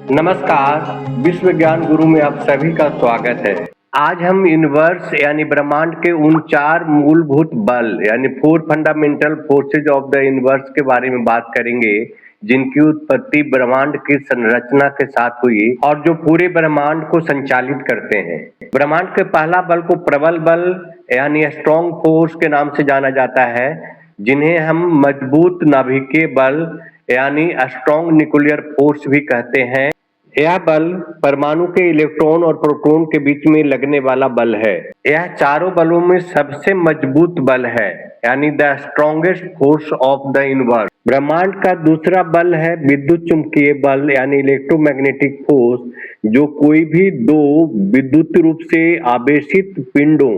नमस्कार, विश्व ज्ञान गुरु में आप सभी का स्वागत है। आज हम यूनिवर्स यानी ब्रह्मांड के उन 4 मूलभूत बल यानी 4 fundamental forces of the universe के बारे में बात करेंगे, जिनकी उत्पत्ति ब्रह्मांड की संरचना के साथ हुई और जो पूरे ब्रह्मांड को संचालित करते हैं। ब्रह्मांड के पहला बल को प्रबल बल यानी स्ट्रॉन्ग फोर्स के नाम से जाना जाता है, जिन्हें हम मजबूत नाभिकीय बल यानी स्ट्रॉन्ग न्यूक्लियर फोर्स भी कहते हैं। यह बल परमाणु के इलेक्ट्रॉन और प्रोटॉन के बीच में लगने वाला बल है। यह चारों बलों में सबसे मजबूत बल है यानी the strongest force of the universe. ब्रह्मांड का दूसरा बल है विद्युत चुंबकीय बल यानी इलेक्ट्रोमैग्नेटिक फोर्स, जो कोई भी दो विद्युत रूप से आवेशित पिंडों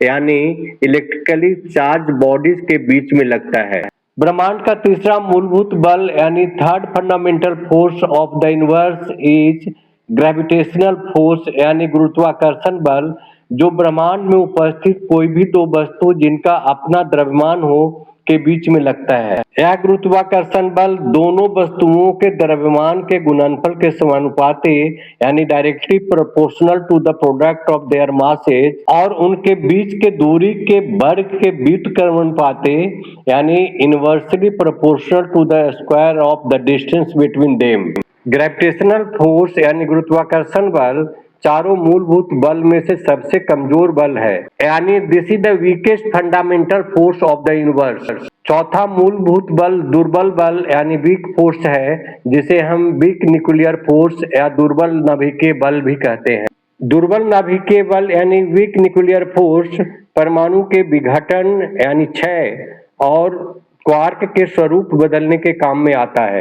यानी इलेक्ट्रिकली चार्ज बॉडीज के बीच में लगता है। ब्रह्मांड का तीसरा मूलभूत बल यानी third fundamental force of the universe is gravitational force यानी गुरुत्वाकर्षण बल, जो ब्रह्मांड में उपस्थित कोई भी दो वस्तु जिनका अपना द्रव्यमान हो के बीच में लगता है। यह गुरुत्वाकर्षण बल दोनों वस्तुओं के द्रव्यमान के गुणनफल के समानुपाती यानी directly proportional to the product of their masses और उनके बीच के दूरी के वर्ग के व्युत्क्रमानुपाती यानी inversely proportional to the square of the distance between them. Gravitational force यानी गुरुत्वाकर्षण बल चारों मूलभूत बल में से सबसे कमजोर बल है यानी this is the weakest fundamental force of the universe. चौथा मूलभूत बल दुर्बल बल यानी वीक फोर्स है, जिसे हम वीक न्यूक्लियर फोर्स या दुर्बल नाभिकीय बल भी कहते हैं। दुर्बल नाभिकीय बल यानी वीक न्यूक्लियर फोर्स परमाणु के विघटन यानी क्षय और क्वार्क के स्वरूप बदलने के काम में आता है।